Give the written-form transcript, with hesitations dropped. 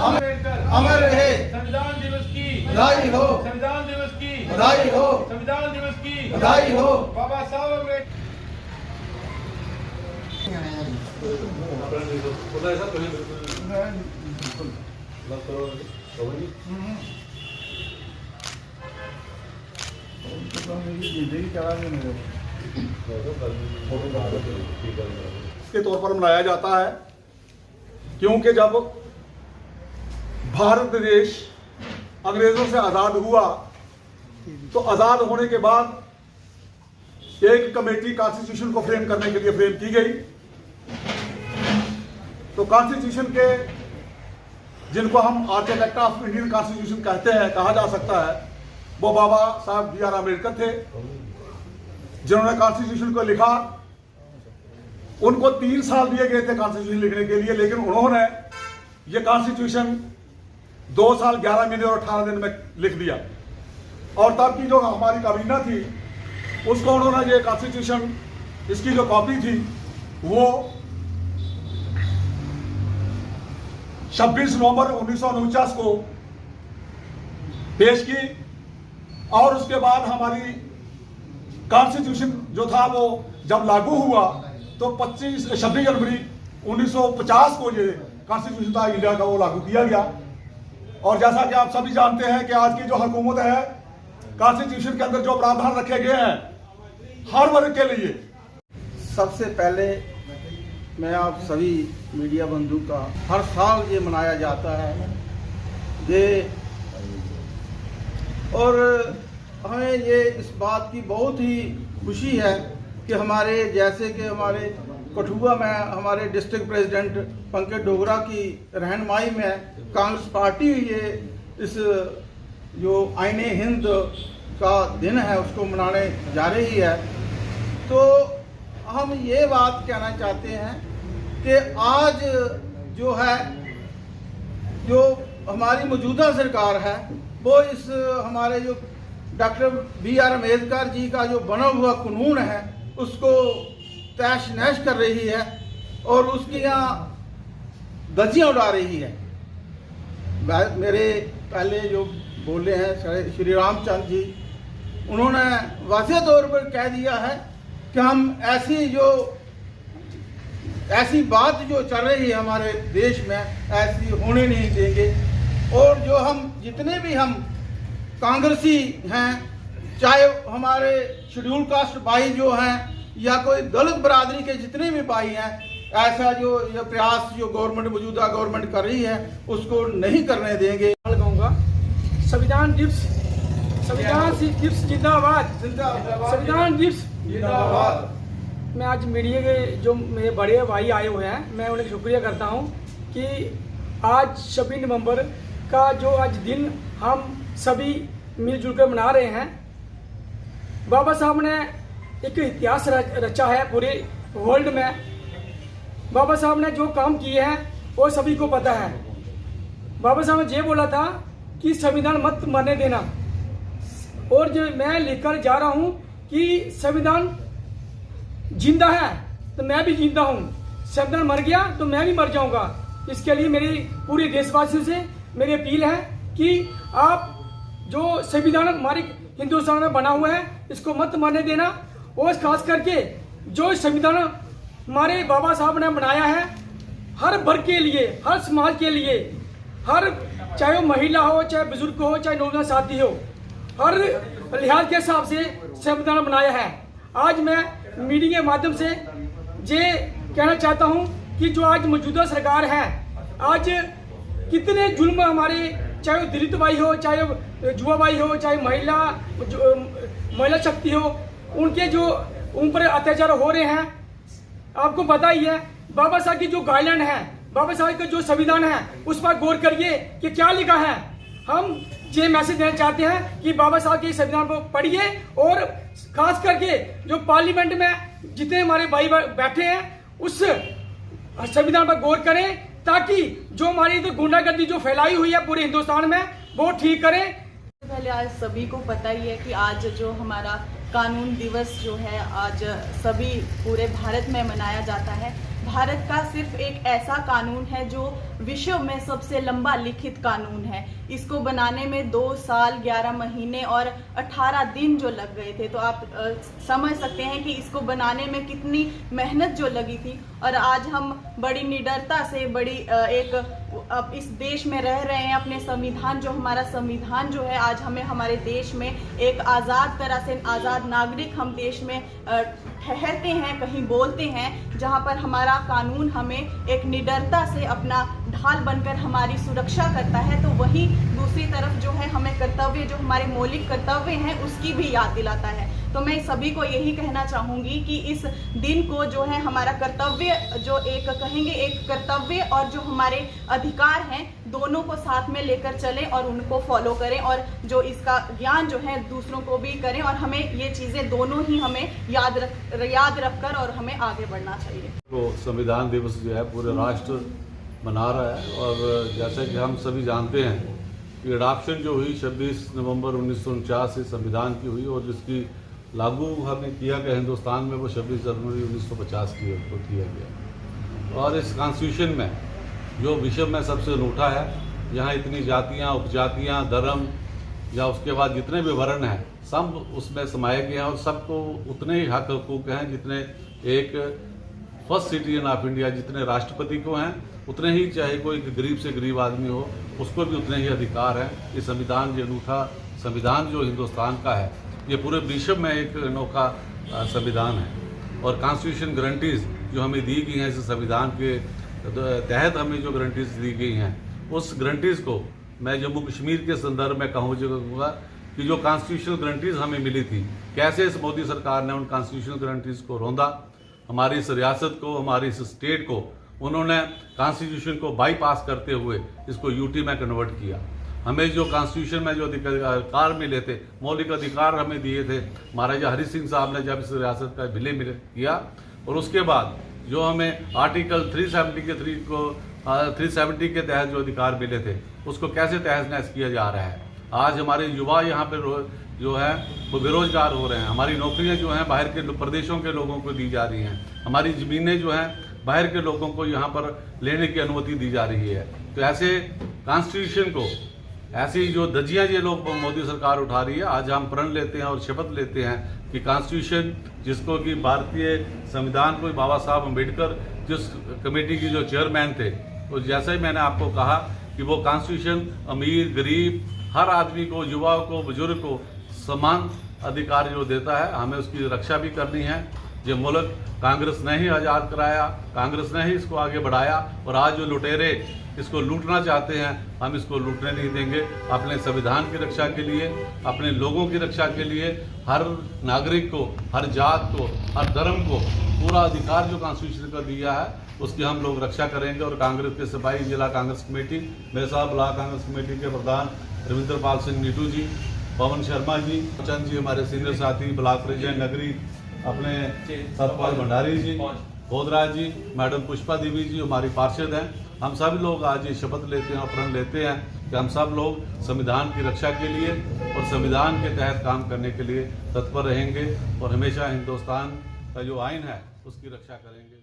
अमर रहे। संविधान दिवस की बधाई हो, संविधान दिवस की बधाई हो, संविधान दिवस की बधाई हो। बाबा साहब अम्बेडकर। के तौर पर मनाया जाता है, क्योंकि जब भारत देश अंग्रेजों से आज़ाद हुआ तो आज़ाद होने के बाद एक कमेटी कॉन्स्टिट्यूशन को फ्रेम करने के लिए फ्रेम की गई। तो कॉन्स्टिट्यूशन के जिनको हम आर्किटेक्ट ऑफ इंडियन कॉन्स्टिट्यूशन कहते हैं, कहा जा सकता है, वो बाबा साहब बी आर अम्बेडकर थे, जिन्होंने कॉन्स्टिट्यूशन को लिखा। उनको 3 साल दिए गए थे कॉन्स्टिट्यूशन लिखने के लिए, लेकिन उन्होंने ये कॉन्स्टिट्यूशन 2 साल 11 महीने और 18 दिन में लिख दिया। और तब की जो हमारी काबीना थी उसको उन्होंने ये कॉन्स्टिट्यूशन, इसकी जो कॉपी थी वो 26 नवंबर 1949 को पेश की। और उसके बाद हमारी कॉन्स्टिट्यूशन जो था वो जब लागू हुआ तो 26 जनवरी 1950 को ये कॉन्स्टिट्यूशन था इंडिया का, वो लागू किया गया। और जैसा कि आप सभी जानते हैं कि आज की जो हुकूमत है, कॉन्स्टिट्यूशन के अंदर जो प्रावधान रखे गए हैं हर वर्ग के लिए। सबसे पहले मैं आप सभी मीडिया बंधु का, हर साल ये मनाया जाता है ये, और हमें ये इस बात की बहुत ही खुशी है कि हमारे जैसे कि हमारे कठुआ में हमारे डिस्ट्रिक्ट प्रेसिडेंट पंकज डोगरा की रहनुमाई में कांग्रेस पार्टी ये इस जो आईने हिंद का दिन है उसको मनाने जा रही है। तो हम ये बात कहना चाहते हैं कि आज जो है, जो हमारी मौजूदा सरकार है वो इस हमारे जो doctor B are Ambedkar ji का जो बना हुआ कानून है उसको तैश नैश कर रही है और उसकी यहाँ धज्जियाँ उड़ा रही है। मेरे पहले जो बोले हैं श्री रामचंद्र जी, उन्होंने वाज़ेह तौर पर कह दिया है कि हम ऐसी बात जो चल रही है हमारे देश में ऐसी होने नहीं देंगे। और जो हम जितने भी हम कांग्रेसी हैं, चाहे हमारे शेड्यूल कास्ट भाई जो हैं या कोई दलित बरादरी के जितने भी भाई हैं, ऐसा जो ये प्रयास जो गवर्नमेंट मौजूदा गवर्नमेंट कर रही है उसको नहीं करने देंगे। लगाऊंगा संविधान दिवस, संविधान दिवस जिंदाबाद, संविधान दिवस जिंदाबाद। मैं आज मीडिया के जो मेरे बड़े भाई आए हुए हैं, मैं उन्हें शुक्रिया करता हूं कि आज 26 नवंबर का जो आज दिन हम सभी मिलजुल कर मना रहे हैं। बाबा साहब ने एक इतिहास रचा है पूरे वर्ल्ड में। बाबा साहब ने जो काम किए हैं वो सभी को पता है। बाबा साहब ने ये बोला था कि संविधान मत मरने देना, और जो मैं लेकर जा रहा हूं कि संविधान जिंदा है तो मैं भी जिंदा हूं, संविधान मर गया तो मैं भी मर जाऊंगा। इसके लिए मेरी पूरे देशवासियों से मेरी अपील है कि आप जो संविधान हमारे हिंदुस्तान में बना हुआ है इसको मत मरने देना। और खास करके जो संविधान हमारे बाबा साहब ने बनाया है हर वर्ग के लिए, हर समाज के लिए, हर चाहे वो महिला हो, चाहे बुजुर्ग हो, चाहे नौजवान साथी हो, हर लिहाज के हिसाब से संविधान बनाया है। आज मैं मीडिया के माध्यम से ये कहना चाहता हूं कि जो आज मौजूदा सरकार है, आज कितने जुल्म हमारे, चाहे वो दलित भाई हो, चाहे जुआ भाई हो, चाहे महिला शक्ति हो, उनके जो उन पर अत्याचार हो रहे हैं। आपको पता ही है बाबा साहब की जो गाइडलाइन है, बाबा साहब का जो संविधान है उस पर गौर करिए कि क्या लिखा है। हम ये मैसेज देना चाहते हैं कि बाबा साहब के संविधान को पढ़िए और खास करके जो पार्लियामेंट में जितने हमारे भाई बैठे हैं उस संविधान पर गौर करें, ताकि जो हमारी इधर गुंडागर्दी जो फैलाई हुई है पूरे हिंदुस्तान में वो ठीक करें। पहले आज सभी को पता ही है कि आज जो हमारा कानून दिवस जो है आज सभी पूरे भारत में मनाया जाता है। भारत का सिर्फ एक ऐसा कानून है जो विश्व में सबसे लंबा लिखित कानून है। इसको बनाने में 2 साल 11 महीने और 18 दिन जो लग गए थे, तो आप समझ सकते हैं कि इसको बनाने में कितनी मेहनत जो लगी थी। और आज हम बड़ी निडरता से अब इस देश में रह रहे हैं। अपने संविधान, जो हमारा संविधान जो है, आज हमें हमारे देश में एक आज़ाद तरह से आज़ाद नागरिक हम देश में ठहरते हैं, कहीं बोलते हैं, जहां पर हमारा कानून हमें एक निडरता से अपना ढाल बनकर हमारी सुरक्षा करता है। तो वहीं दूसरी तरफ जो है हमें कर्तव्य, जो हमारे मौलिक कर्तव्य हैं, उसकी भी याद दिलाता है। तो मैं सभी को यही कहना चाहूँगी कि इस दिन को जो है हमारा कर्तव्य, जो एक कहेंगे एक कर्तव्य और जो हमारे अधिकार हैं, दोनों को साथ में लेकर चलें और उनको फॉलो करें, और जो इसका ज्ञान जो है दूसरों को भी करें। और हमें ये चीज़ें दोनों ही हमें याद रखकर और हमें आगे बढ़ना चाहिए। तो संविधान दिवस जो है पूरे राष्ट्र मना रहा है, और जैसा कि हम सभी जानते हैं कि अडॉप्शन जो हुई 26 नवंबर 1949 से संविधान की हुई, और जिसकी लागू हमने किया गया हिंदुस्तान में वो 26 जनवरी 1950 को किया गया। और इस कॉन्स्टिट्यूशन में जो विश्व में सबसे अनूठा है, यहाँ इतनी जातियाँ, उपजातियाँ, धर्म या उसके बाद जितने भी वर्ण हैं सब उसमें समाये गए हैं, और सबको उतने ही हक हकूक़ हैं जितने एक फर्स्ट सिटीजन ऑफ इंडिया जितने राष्ट्रपति को हैं, उतने ही चाहे कोई गरीब से गरीब आदमी हो उसको भी उतने ही अधिकार हैं। ये संविधान, जो अनूठा संविधान जो हिंदुस्तान का है, ये पूरे विश्व में एक अनोखा संविधान है। और कॉन्स्टिट्यूशन गारंटीज़ जो हमें दी गई हैं इस संविधान के तहत, हमें जो गारंटीज़ दी गई हैं, उस गारंटीज़ को मैं जम्मू कश्मीर के संदर्भ में कहूँगा कि जो कॉन्स्टिट्यूशनल गारंटीज़ हमें मिली थी, कैसे इस मोदी सरकार ने उन कॉन्स्टिट्यूशनल गारंटीज़ को रौंदा, हमारी इस रियासत को, हमारी इस स्टेट को उन्होंने कॉन्स्टिट्यूशन को बाईपास करते हुए इसको यूटी में कन्वर्ट किया। हमें जो कॉन्स्टिट्यूशन में जो अधिकार मिले थे, मौलिक अधिकार हमें दिए थे, महाराजा हरि सिंह साहब ने जब इस रियासत का विलय किया, और उसके बाद जो हमें आर्टिकल 370 के तहत जो अधिकार मिले थे, उसको कैसे तहस नहस किया जा रहा है। आज हमारे युवा यहाँ पर जो है वो बेरोजगार हो रहे हैं, हमारी नौकरियाँ जो हैं बाहर के प्रदेशों के लोगों को दी जा रही हैं, हमारी ज़मीनें जो हैं बाहर के लोगों को यहाँ पर लेने की अनुमति दी जा रही है। तो ऐसे कॉन्स्टिट्यूशन को, ऐसी जो धज्जियाँ ये लोग मोदी सरकार उठा रही है, आज हम प्रण लेते हैं और शपथ लेते हैं कि कॉन्स्टिट्यूशन, जिसको कि भारतीय संविधान को बाबा साहब अम्बेडकर जिस कमेटी की जो चेयरमैन थे, तो जैसा ही मैंने आपको कहा कि वो कॉन्स्टिट्यूशन अमीर गरीब हर आदमी को, युवा को, बुजुर्ग को समान अधिकार जो देता है, हमें उसकी रक्षा भी करनी है। ये मुल्क कांग्रेस ने ही आज़ाद कराया, कांग्रेस ने ही इसको आगे बढ़ाया, और आज जो लुटेरे इसको लूटना चाहते हैं, हम इसको लूटने नहीं देंगे। अपने संविधान की रक्षा के लिए, अपने लोगों की रक्षा के लिए हर नागरिक को, हर जात को, हर धर्म को पूरा अधिकार जो कॉन्स्टिट्यूशन का दिया है, उसकी हम लोग रक्षा करेंगे। और कांग्रेस के सिपाही, जिला कांग्रेस कमेटी, मेरे साथ ब्लॉक कांग्रेस कमेटी के प्रधान रविंद्र पाल सिंह नीटू जी, पवन शर्मा जी, चंद जी हमारे सीनियर साथी, ब्लॉक प्रेसिडेंट नगरी अपने सतपाल भंडारी जी, बोधराज जी, मैडम पुष्पा देवी जी हमारी पार्षद हैं, हम सब लोग आज ये शपथ लेते हैं और प्रण लेते हैं कि हम सब लोग संविधान की रक्षा के लिए और संविधान के तहत काम करने के लिए तत्पर रहेंगे, और हमेशा हिंदुस्तान का जो आइन है उसकी रक्षा करेंगे।